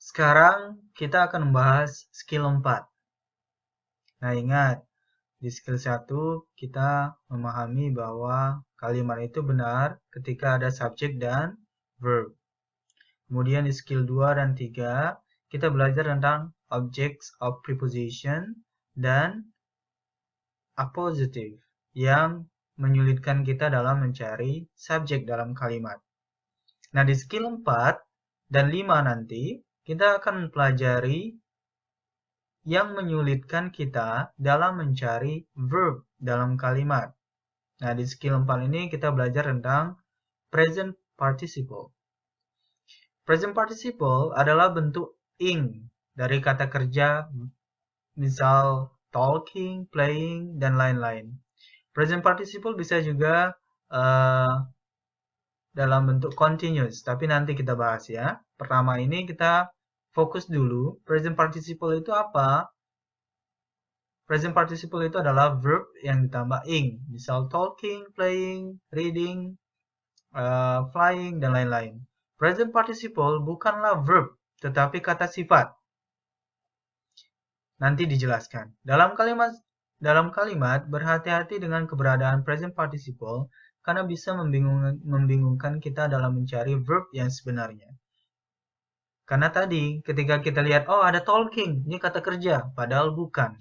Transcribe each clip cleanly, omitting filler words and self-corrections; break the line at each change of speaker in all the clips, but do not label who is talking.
Sekarang kita akan membahas skill 4. Nah, ingat, di skill 1 kita memahami bahwa kalimat itu benar ketika ada subjek dan verb. Kemudian di skill 2 dan 3, kita belajar tentang objects of preposition dan appositive yang menyulitkan kita dalam mencari subjek dalam kalimat. Nah, di skill 4 dan 5 nanti, kita akan mempelajari yang menyulitkan kita dalam mencari verb dalam kalimat. Nah, di skill 4 ini kita belajar tentang present participle. Present participle adalah bentuk ing dari kata kerja, misal talking, playing, dan lain-lain. Present participle bisa juga dalam bentuk continuous, tapi nanti kita bahas ya. Pertama ini kita fokus dulu, present participle itu apa? Present participle itu adalah verb yang ditambah ing, misal talking, playing, reading, flying, dan lain-lain. Present participle bukanlah verb, tetapi kata sifat. Nanti dijelaskan. Dalam kalimat berhati-hati dengan keberadaan present participle karena bisa membingungkan kita dalam mencari verb yang sebenarnya. Karena tadi ketika kita lihat, oh ada talking, ini kata kerja, padahal bukan.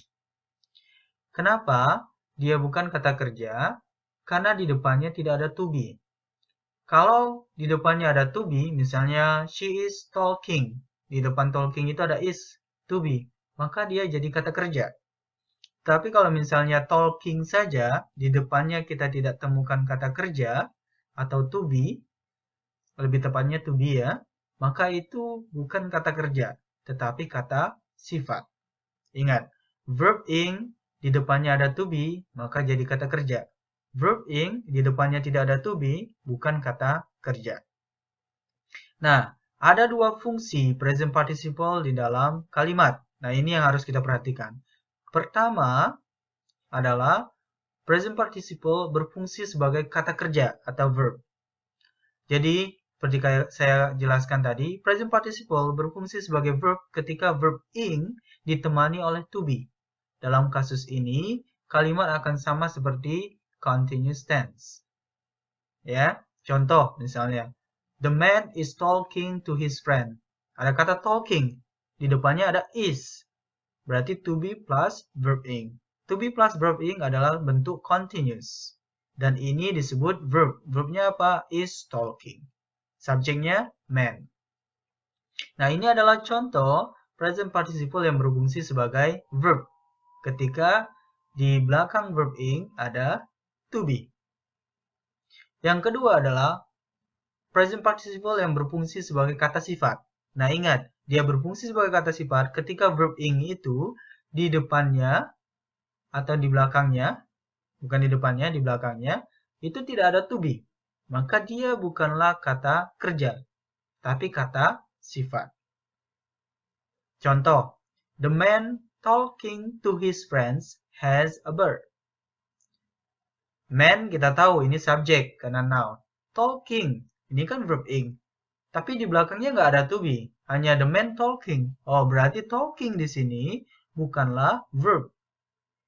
Kenapa dia bukan kata kerja? Karena di depannya tidak ada to be. Kalau di depannya ada to be, misalnya she is talking, di depan talking itu ada is, to be, maka dia jadi kata kerja. Tapi kalau misalnya talking saja, di depannya kita tidak temukan kata kerja atau to be, lebih tepatnya to be ya, maka itu bukan kata kerja, tetapi kata sifat. Ingat, verb ing di depannya ada to be, maka jadi kata kerja. Verb ing di depannya tidak ada to be, bukan kata kerja. Nah, ada dua fungsi present participle di dalam kalimat. Nah, ini yang harus kita perhatikan. Pertama adalah present participle berfungsi sebagai kata kerja atau verb. Jadi, seperti saya jelaskan tadi, present participle berfungsi sebagai verb ketika verb ing ditemani oleh to be. Dalam kasus ini, kalimat akan sama seperti continuous tense. Ya, contoh misalnya, the man is talking to his friend. Ada kata talking, di depannya ada is. Berarti to be plus verb ing. To be plus verb ing adalah bentuk continuous. Dan ini disebut verb. Verbnya apa? Is talking. Subjeknya man. Nah, ini adalah contoh present participle yang berfungsi sebagai verb. Ketika di belakang verb ing ada to be. Yang kedua adalah present participle yang berfungsi sebagai kata sifat. Nah, ingat, dia berfungsi sebagai kata sifat ketika verb ing itu di depannya atau di belakangnya, bukan di depannya, di belakangnya, itu tidak ada to be. Maka dia bukanlah kata kerja, tapi kata sifat. Contoh, the man talking to his friends has a bird. Man kita tahu ini subjek karena noun. Talking, ini kan verb ing. Tapi di belakangnya nggak ada to be, hanya the man talking. Oh, berarti talking di sini bukanlah verb.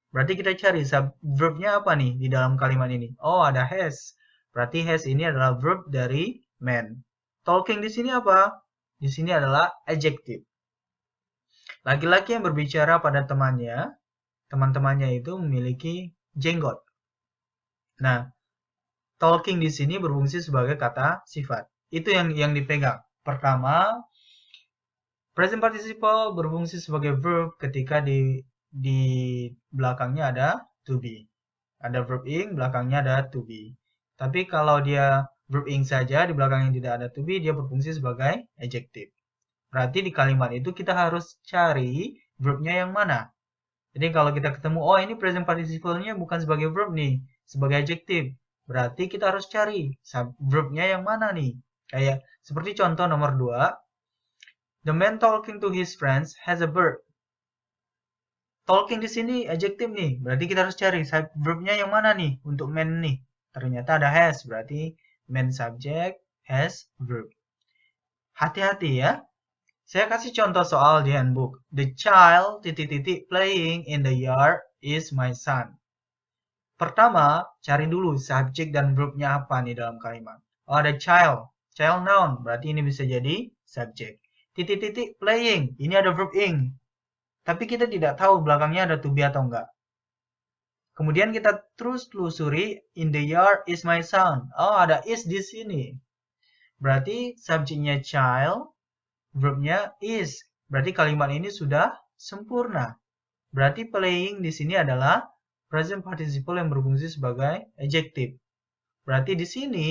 Berarti kita cari verbnya apa nih di dalam kalimat ini? Oh, ada has. Berarti has ini adalah verb dari man. Talking di sini apa? Di sini adalah adjective. Laki-laki yang berbicara pada temannya, teman-temannya itu memiliki jenggot. Nah, talking di sini berfungsi sebagai kata sifat. Itu yang dipegang. Pertama, present participle berfungsi sebagai verb ketika di belakangnya ada to be. Ada verb ing, belakangnya ada to be. Tapi kalau dia verb ing saja, di belakangnya tidak ada to be, dia berfungsi sebagai adjective. Berarti di kalimat itu kita harus cari verbnya yang mana. Jadi kalau kita ketemu, oh ini present participle-nya bukan sebagai verb nih, sebagai adjective. Berarti kita harus cari verbnya yang mana nih. Kayak seperti contoh nomor 2, the man talking to his friends has a bird. Talking di sini adjective nih, berarti kita harus cari verbnya yang mana nih untuk man nih. Ternyata ada has, berarti man subject, has verb. Hati-hati ya. Saya kasih contoh soal di handbook. The child playing in the yard is my son. Pertama, cari dulu subjek dan verbnya apa nih dalam kalimat. Oh, ada child. Child noun, berarti ini bisa jadi subjek. Playing, ini ada verb ing. Tapi kita tidak tahu belakangnya ada to be atau enggak. Kemudian kita terus telusuri, in the yard is my son. Oh, ada is di sini. Berarti subjeknya child, verbnya is. Berarti kalimat ini sudah sempurna. Berarti playing di sini adalah present participle yang berfungsi sebagai adjective. Berarti di sini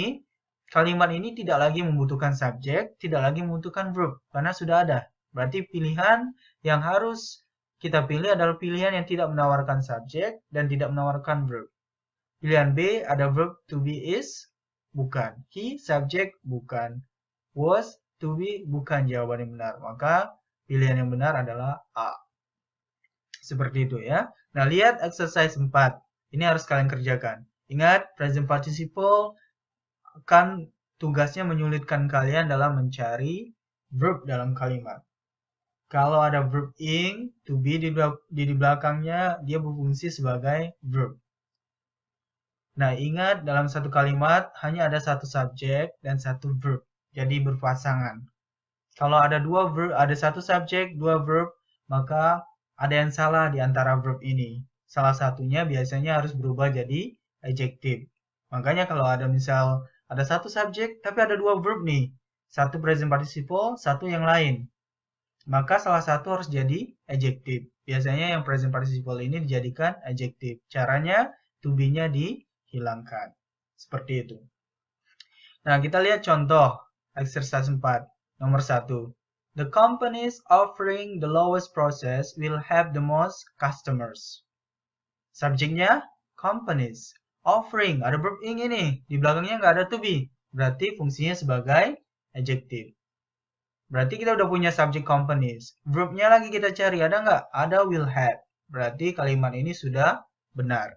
kalimat ini tidak lagi membutuhkan subjek, tidak lagi membutuhkan verb karena sudah ada. Berarti pilihan yang harus kita pilih adalah pilihan yang tidak menawarkan subjek dan tidak menawarkan verb. Pilihan B ada verb to be is, bukan. He, subjek, bukan. Was, to be, bukan jawaban yang benar. Maka pilihan yang benar adalah A. Seperti itu ya. Nah, lihat exercise 4. Ini harus kalian kerjakan. Ingat, present participle akan tugasnya menyulitkan kalian dalam mencari verb dalam kalimat. Kalau ada verb ing, to be di belakangnya, dia berfungsi sebagai verb. Nah, ingat dalam satu kalimat hanya ada satu subjek dan satu verb. Jadi berpasangan. Kalau ada dua verb, ada satu subjek, dua verb, maka ada yang salah di antara verb ini. Salah satunya biasanya harus berubah jadi adjective. Makanya kalau ada misal ada satu subjek tapi ada dua verb nih. Satu present participle, satu yang lain. Maka salah satu harus jadi adjective. Biasanya yang present participle ini dijadikan adjective. Caranya to be-nya dihilangkan. Seperti itu. Nah, kita lihat contoh exercise 4. Nomor 1. The companies offering the lowest prices will have the most customers. Subjeknya companies. Offering, ada verb ing ini. Di belakangnya nggak ada to be. Berarti fungsinya sebagai adjective. Berarti kita udah punya subjek companies. Verbnya lagi kita cari, ada nggak? Ada will have. Berarti kalimat ini sudah benar.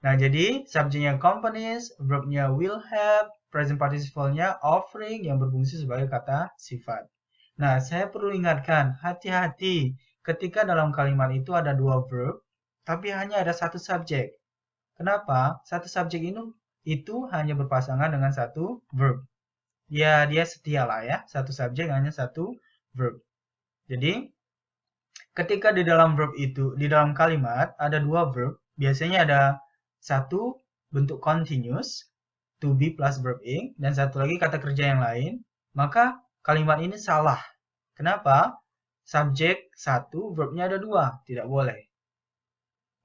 Nah, jadi subjeknya companies, verbnya will have, present participle-nya offering yang berfungsi sebagai kata sifat. Nah, saya perlu ingatkan, hati-hati ketika dalam kalimat itu ada dua verb, tapi hanya ada satu subjek. Kenapa? Satu subjek itu hanya berpasangan dengan satu verb. Ya, dia setia lah ya, satu subjek hanya satu verb. Jadi, ketika di dalam verb itu, di dalam kalimat ada dua verb, biasanya ada satu bentuk continuous, to be plus verb ing, dan satu lagi kata kerja yang lain, maka kalimat ini salah. Kenapa? Subjek satu, verbnya ada dua. Tidak boleh.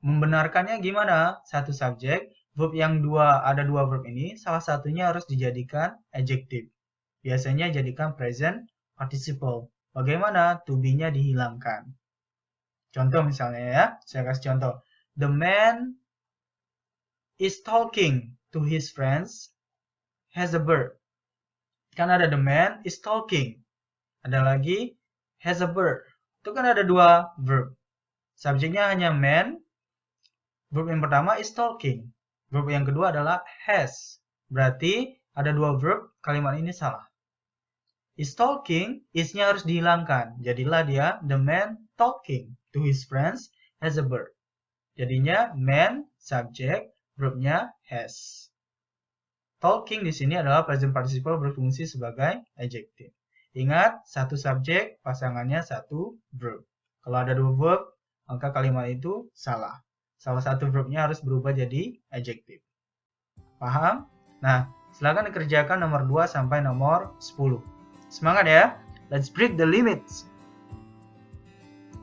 Membenarkannya gimana? Satu subjek, verb yang ada dua verb ini, salah satunya harus dijadikan adjective. Biasanya jadikan present participle. Bagaimana? To be-nya dihilangkan. Contoh misalnya ya, saya kasih contoh. The man is talking to his friends has a bird. Kan ada the man is talking. Ada lagi has a bird. Itu kan ada dua verb. Subjeknya hanya man. Verb yang pertama is talking. Verb yang kedua adalah has. Berarti ada dua verb, kalimat ini salah. Is talking, is-nya harus dihilangkan. Jadilah dia the man talking to his friends has a bird. Jadinya man, subjek, verbnya has. Talking di sini adalah present participle berfungsi sebagai adjective. Ingat, satu subjek, pasangannya satu verb. Kalau ada dua verb, maka kalimat itu salah. Salah satu verbnya harus berubah jadi adjective. Paham? Nah, silakan dikerjakan nomor 2 sampai nomor 10. Semangat ya! Let's break the limits!